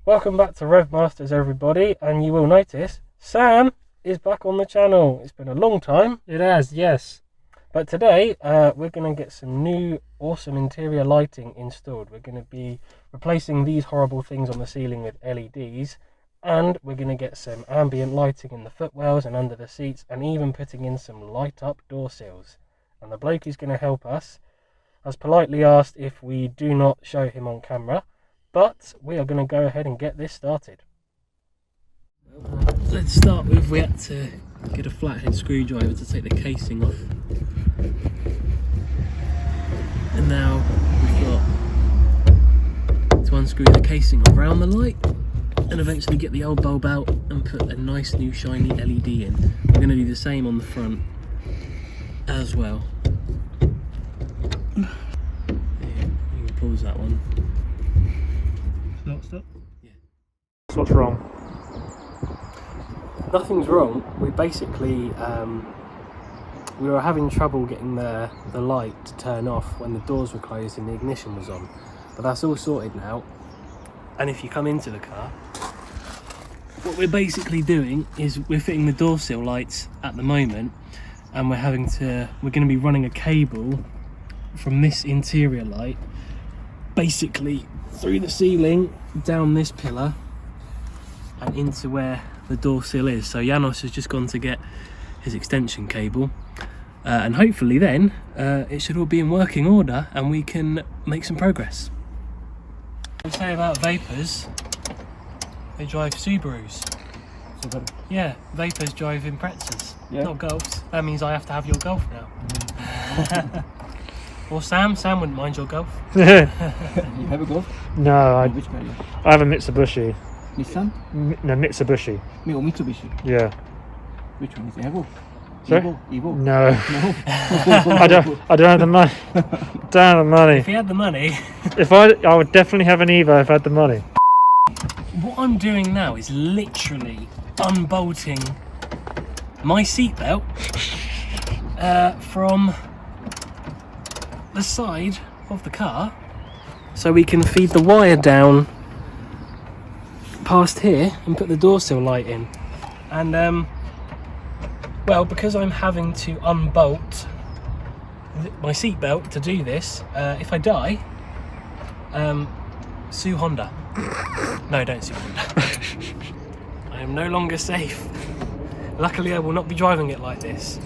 Welcome back to Rev Masters, everybody, and you will notice Sam is back on the channel. It's been a long time. It has, yes. But today we're going to get some new awesome interior lighting installed. We're going to be replacing these horrible things on the ceiling with LEDs, and we're going to get some ambient lighting in the footwells and under the seats, and even putting in some light up door sills. And the bloke who's going to help us has politely asked if we do not show him on camera, but we are going to go ahead and get this started. Let's start with, we had to get a flathead screwdriver to take the casing off. And now we've got to unscrew the casing around the light and eventually get the old bulb out and put a nice new shiny LED in. We're going to do the same on the front as well. Yeah, you can pause that one. Stop. Yeah. What's wrong? Nothing's wrong. We basically we were having trouble getting the light to turn off when the doors were closed and the ignition was on, but that's all sorted now. And if you come into the car, what we're basically doing is we're fitting the door sill lights at the moment, and we're going to be running a cable from this interior light basically through the ceiling, down this pillar and into where the door sill is. So Janos has just gone to get his extension cable, and hopefully then it should all be in working order and we can make some progress. I'd say about Vapors, they drive Subarus. Yeah, Vapors drive Imprezas, not Golfs. That means I have to have your Golf now. Or Sam wouldn't mind your Golf. You have a Golf? No, Which car? I have a Mitsubishi. Nissan? No, Mitsubishi. No, Mitsubishi. Yeah. Which one is it? Evo? Sorry? Evo? No. No. I don't have the money. Don't have the money. If you had the money. I would definitely have an Evo if I had the money. What I'm doing now is literally unbolting my seatbelt from the side of the car so we can feed the wire down past here and put the door sill light in. And well, because I'm having to unbolt my seatbelt to do this, if I die, sue Honda. No, don't sue Honda. I am no longer safe. Luckily I will not be driving it like this,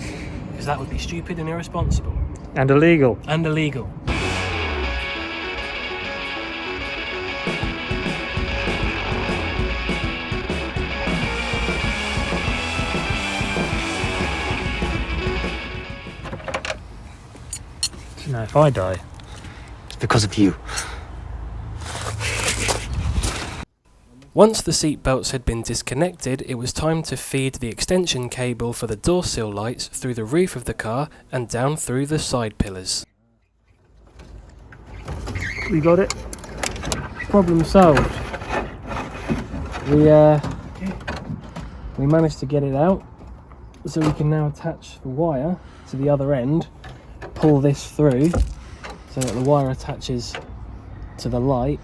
because that would be stupid and irresponsible. And illegal. And illegal. No, if I die, it's because of you. Once the seat belts had been disconnected, it was time to feed the extension cable for the door sill lights through the roof of the car and down through the side pillars. You got it? Problem solved. We managed to get it out, so we can now attach the wire to the other end, pull this through so that the wire attaches to the light,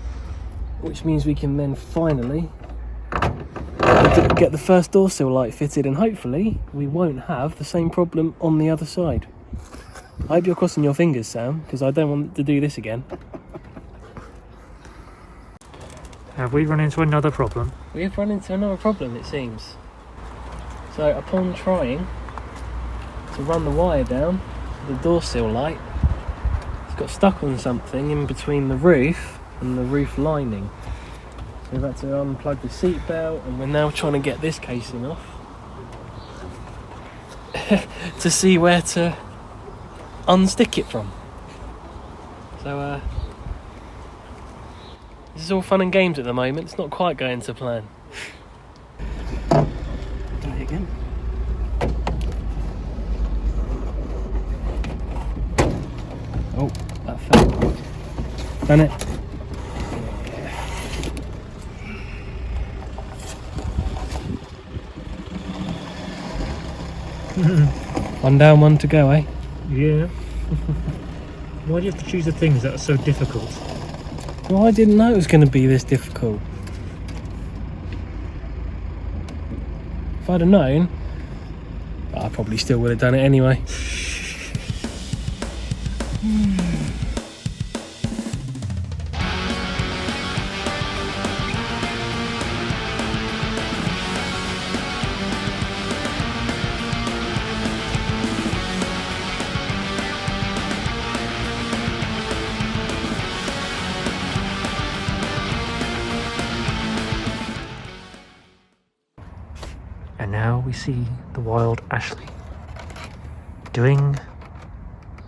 which means we can then finally get the first door sill light fitted, and hopefully we won't have the same problem on the other side. I hope you're crossing your fingers, Sam, because I don't want to do this again. Have we run into another problem? We have run into another problem, it seems. So upon trying to run the wire down the door sill light, it's got stuck on something in between the roof and the roof lining. So we've had to unplug the seat belt, and we're now trying to get this casing off to see where to unstick it from. So this is all fun and games at the moment. It's not quite going to plan. Try again. Oh, that fell. Done it. One down, one to go, eh? Yeah. Why do you have to choose the things that are so difficult? Well, I didn't know it was going to be this difficult. If I'd have known, I probably still would have done it anyway. And now we see the wild Ashley doing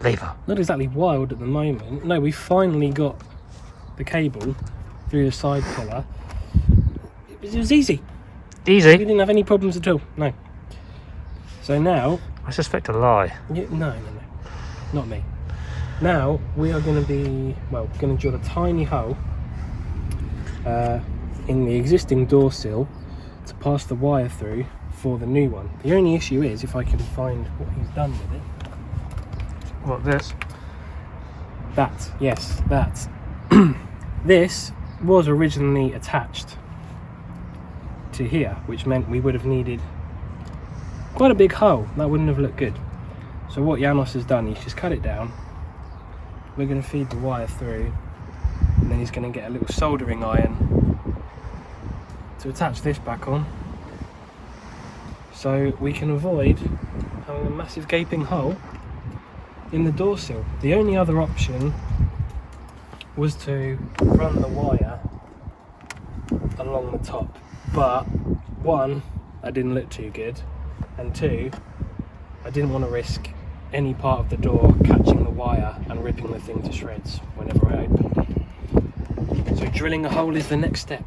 labour. Not exactly wild at the moment. No, we finally got the cable through the side pillar. It was easy. We Easy. didn't have any problems at all. No. So now, I suspect a lie. no, not me. Now we are going to be going to drill a tiny hole in the existing door sill to pass the wire through for the new one. The only issue is if I can find what he's done with it. What, this? That, yes, that. This was originally attached to here, which meant we would have needed quite a big hole. That wouldn't have looked good. So what Janos has done, he's just cut it down. We're going to feed the wire through, and then he's going to get a little soldering iron to attach this back on, so we can avoid having a massive gaping hole in the door sill. The only other option was to run the wire along the top, but one, that didn't look too good, and two, I didn't want to risk any part of the door catching the wire and ripping the thing to shreds whenever I opened it. So drilling a hole is the next step.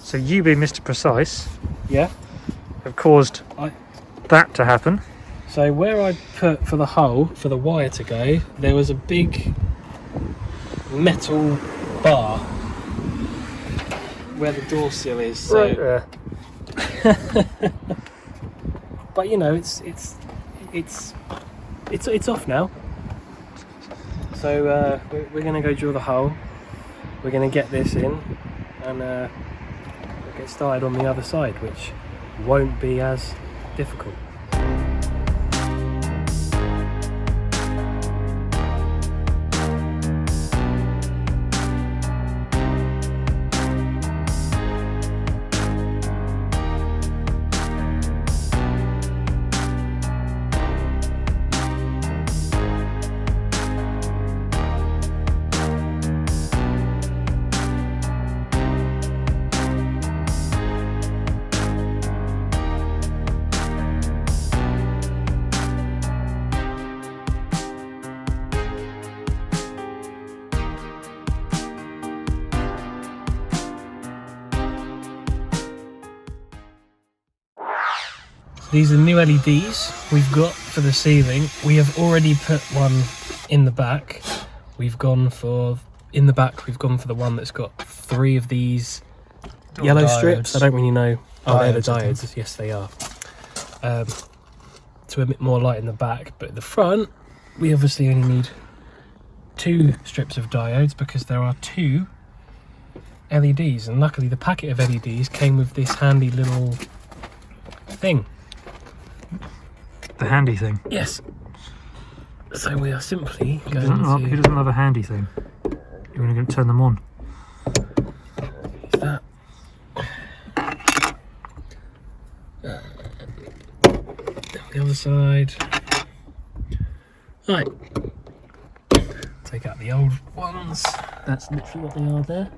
So you being Mr. Precise Yeah. have caused that to happen. So where I put for the hole, for the wire to go, there was a big metal bar where the door sill is. So, Right there. but you know, it's off now. So we're going to go drill the hole. We're going to get this in, and we'll get started on the other side, which won't be as difficult. These are new LEDs we've got for the ceiling. We have already put one in the back. We've gone for the one that's got 3 of these yellow strips. I don't really know. Oh, they're the diodes. Yes, they are. To emit more light in the back, but at the front, we obviously only need 2 strips of diodes because there are 2 LEDs, and luckily the packet of LEDs came with this handy little thing. The handy thing. Yes. So we are simply Who going doesn't to love a handy thing? You're going to turn them on. use that. The other side. Right. Take out the old ones. That's literally what they are there.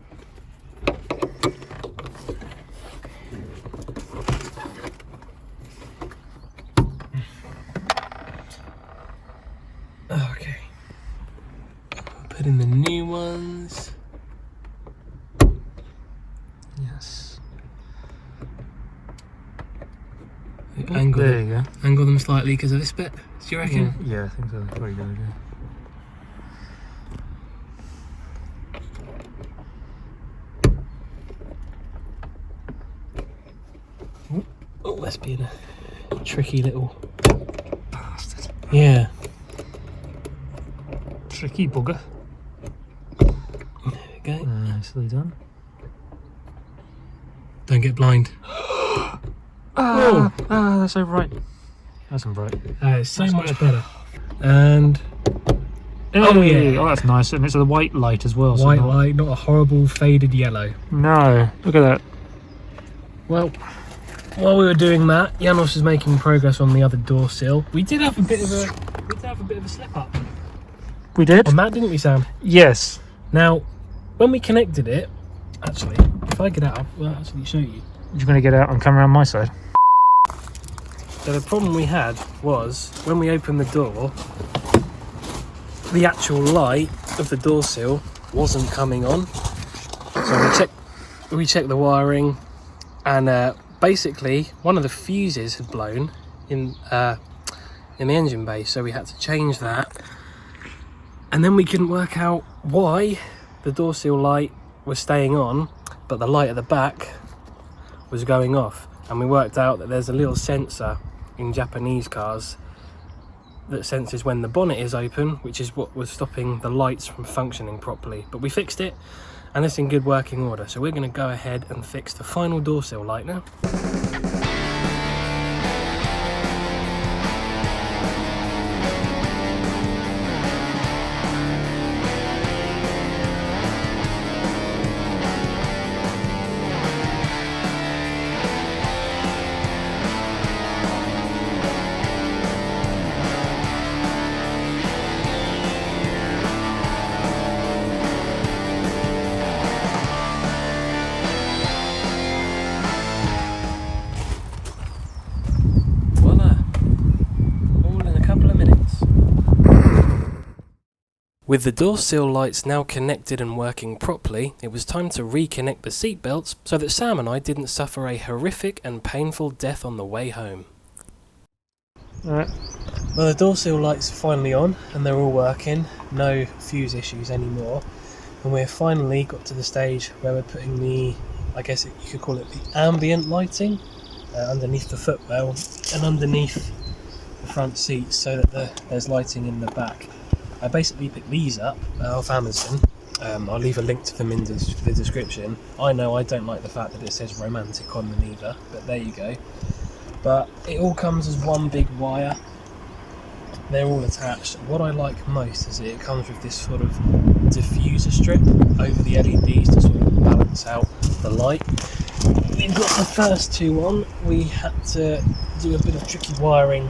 Okay. Put in the new ones. Yes. Angle There them, you go. angle them slightly because of this bit. Do you reckon? Yeah, I think so. Very good idea. Let's be in a tricky little Bastard. yeah. Tricky bugger. There we go. Nicely done. Don't get blind. That's so bright. That's not bright. It's so much better. And Oh yeah. yeah. Oh, that's nice. And it's a white light as well. white so light, not a horrible faded yellow. No. Look at that. Well, while we were doing that, Janos was making progress on the other door sill. We did have a bit of a slip up We did? on that, didn't we, Sam? Yes. Now, when we connected it, actually, if I get out, I'll actually show you. You're going to get out and come around my side. So the problem we had was when we opened the door, the actual light of the door sill wasn't coming on. So we checked the wiring, and basically one of the fuses had blown in the engine bay, so we had to change that. And then we couldn't work out why the door sill light was staying on, but the light at the back was going off. And we worked out that there's a little sensor in Japanese cars that senses when the bonnet is open, which is what was stopping the lights from functioning properly. But we fixed it, and it's in good working order. So we're going to go ahead and fix the final door sill light now. With the door sill lights now connected and working properly, it was time to reconnect the seat belts so that Sam and I didn't suffer a horrific and painful death on the way home. Alright. Well, the door sill lights are finally on and they're all working, no fuse issues anymore, and we've finally got to the stage where we're putting the, I guess you could call it the ambient lighting, underneath the footwell and underneath the front seats so that there's lighting in the back. I basically picked these up off Amazon. I'll leave a link to them in the description. I know I don't like the fact that it says romantic on them either, but there you go. But it all comes as one big wire. They're all attached. What I like most is it comes with this sort of diffuser strip over the LEDs to sort of balance out the light. We've got the first two on. We had to do a bit of tricky wiring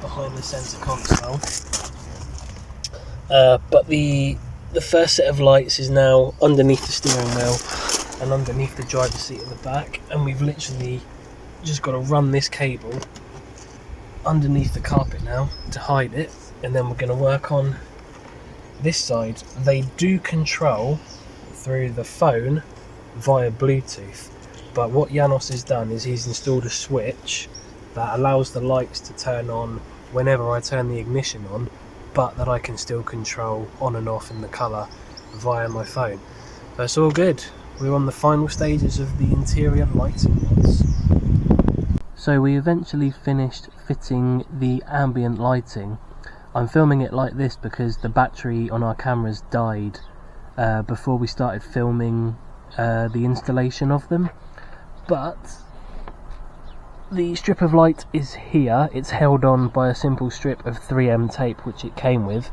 behind the centre console. But the first set of lights is now underneath the steering wheel and underneath the driver's seat at the back, and we've literally just got to run this cable underneath the carpet now to hide it, and then we're going to work on this side. They do control through the phone via Bluetooth, but what Janos has done is he's installed a switch that allows the lights to turn on whenever I turn the ignition on, but that I can still control on and off in the colour via my phone. So it's all good. We're on the final stages of the interior lighting mods. So we eventually finished fitting the ambient lighting. I'm filming it like this because the battery on our cameras died before we started filming the installation of them. But the strip of light is here. It's held on by a simple strip of 3M tape which it came with,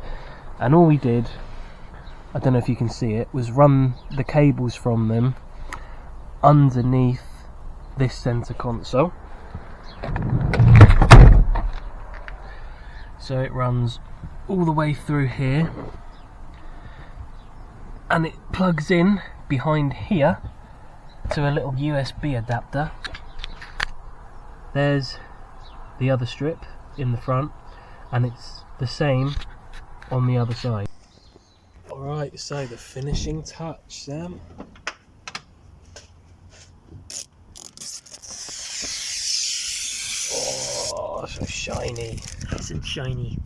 and all we did, I don't know if you can see it, was run the cables from them underneath this centre console. So it runs all the way through here and it plugs in behind here to a little USB adapter. There's the other strip in the front, and it's the same on the other side. Alright, so the finishing touch, Sam. Oh, so shiny. Nice and shiny.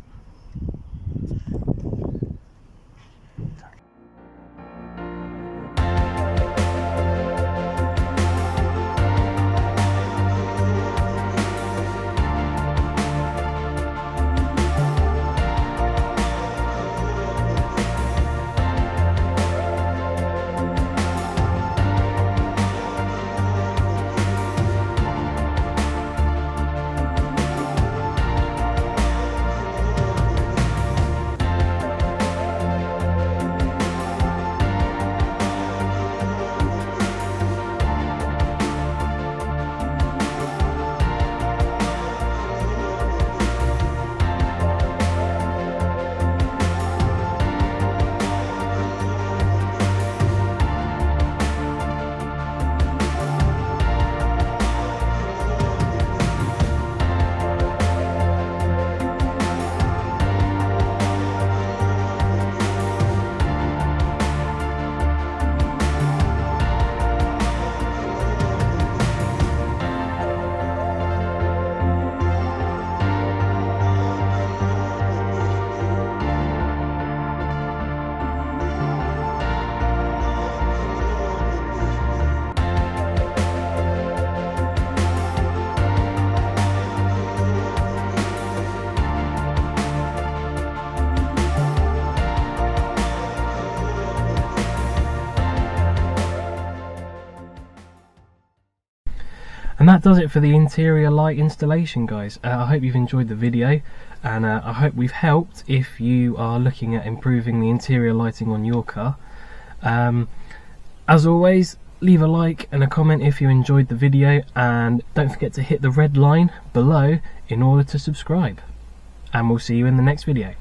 And that does it for the interior light installation, guys. I hope you've enjoyed the video, and I hope we've helped if you are looking at improving the interior lighting on your car. As always, leave a like and a comment if you enjoyed the video, and don't forget to hit the red line below in order to subscribe. And we'll see you in the next video.